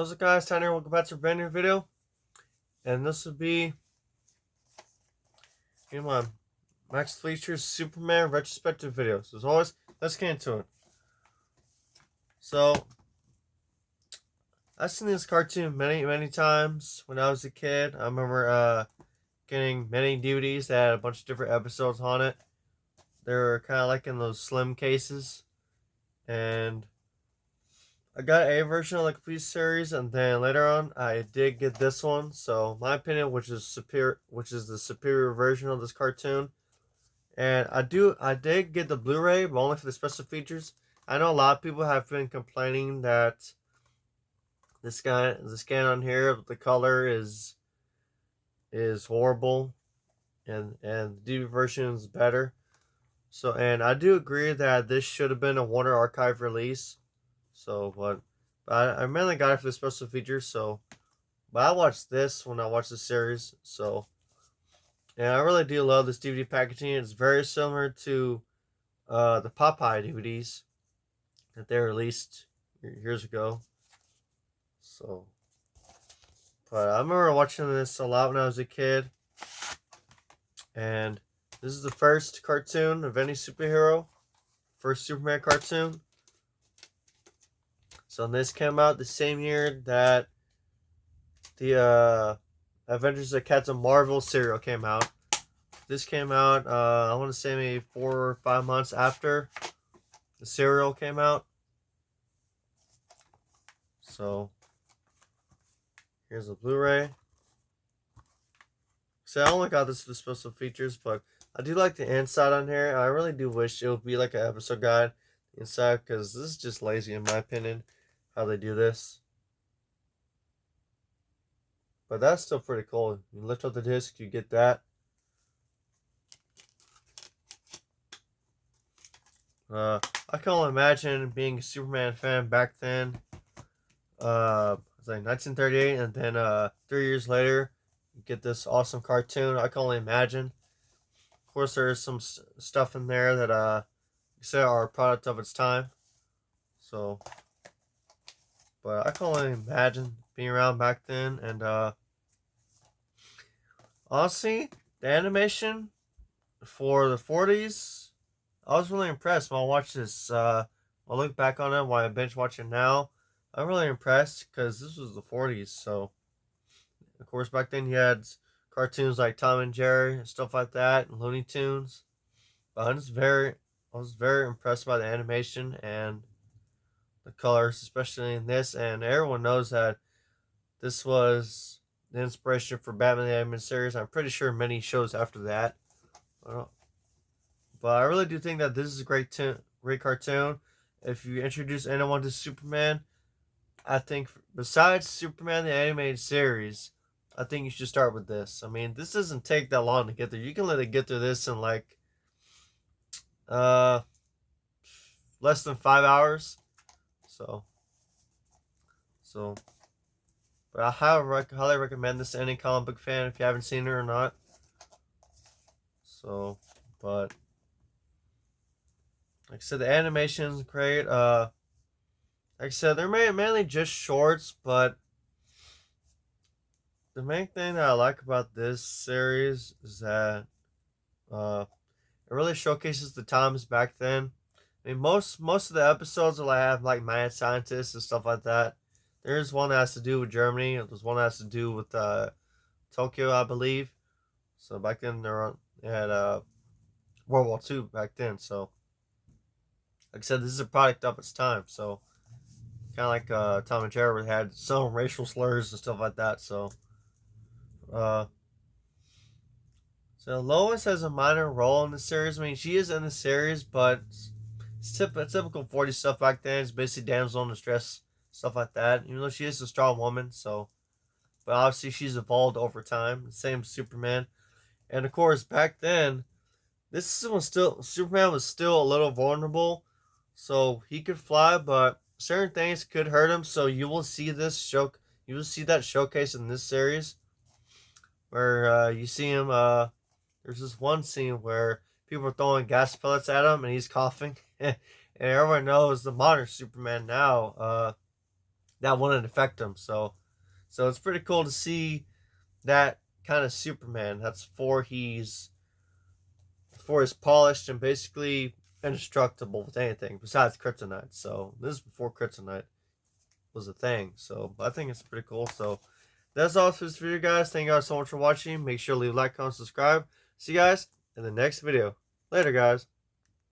What's up, guys? Tanner, welcome back to a brand new video. And this will be in my Max Fleischers Superman retrospective video. So as always, let's get into it. So I've seen this cartoon many times when I was a kid. I remember getting many DVDs that had a bunch of different episodes on it. They were kind of like in those slim cases, and I got a version of the complete series, and then later on I did get this one. So my opinion, which is the superior version of this cartoon. And I did get the Blu-ray, but only for the special features. I know a lot of people have been complaining that the scan on here, the color is horrible, and the DVD version is better. So, and I do agree that this should have been a Warner Archive release. So, but I mainly got it for the special features. So, but I watched this when I watched the series. So, and I really do love this DVD packaging. It's very similar to the Popeye DVDs that they released years ago. So, but I remember watching this a lot when I was a kid. And this is the first cartoon of any superhero. First Superman cartoon. So this came out the same year that the Avengers of Captain Marvel serial came out. This came out, I want to say maybe 4 or 5 months after the serial came out. So here's a Blu-ray. So I only got this for the special features, but I do like the inside on here. I really do wish it would be like an episode guide inside, because this is just lazy in my opinion, how they do this. But that's still pretty cool. You lift up the disc, you get that. I can only imagine being a Superman fan back then. It's like 1938, and then 3 years later, you get this awesome cartoon. I can only imagine. Of course, there is some stuff in there that you say are a product of its time. So, but I can only imagine being around back then. And honestly, the animation for the 40s, I was really impressed when I watched this. I look back on it while I binge watch it now. I'm really impressed because this was the 40s. So, of course, back then you had cartoons like Tom and Jerry and stuff like that, and Looney Tunes. But I was very impressed by the animation and the colors, especially in this. And everyone knows that this was the inspiration for Batman the Animated Series. I'm pretty sure many shows after that. But I really do think that this is a great cartoon. If you introduce anyone to Superman, I think besides Superman the Animated Series, I think you should start with this. I mean, this doesn't take that long to get there. You can let it get through this in like less than 5 hours. So but I highly recommend this to any comic book fan if you haven't seen it or not. So, but like I said, the animation's great. Like I said, they're mainly just shorts, but the main thing that I like about this series is that it really showcases the times back then. I mean, most of the episodes will have like mad scientists and stuff like that. There's one that has to do with Germany. There's one that has to do with Tokyo, I believe. So back then they had World War II back then. So like I said, this is a product of its time. So kind of like Tom and Jerry had some racial slurs and stuff like that. So Lois has a minor role in the series. I mean, she is in the series, but it's typical 40s stuff back then. It's basically damsel in distress, stuff like that. Even though she is a strong woman, so. But obviously, she's evolved over time. Same Superman. And of course, back then, Superman was still a little vulnerable. So he could fly, but certain things could hurt him. So you will see that showcase in this series. Where you see him, there's this one scene where people are throwing gas pellets at him and he's coughing. And everyone knows the modern Superman now, that wouldn't affect him. So it's pretty cool to see that kind of Superman. That's before he's polished and basically indestructible with anything besides kryptonite. So this is before kryptonite was a thing. So I think it's pretty cool. So that's all for this video, guys. Thank you guys so much for watching. Make sure to leave a like, comment, subscribe. See you guys in the next video. Later, guys.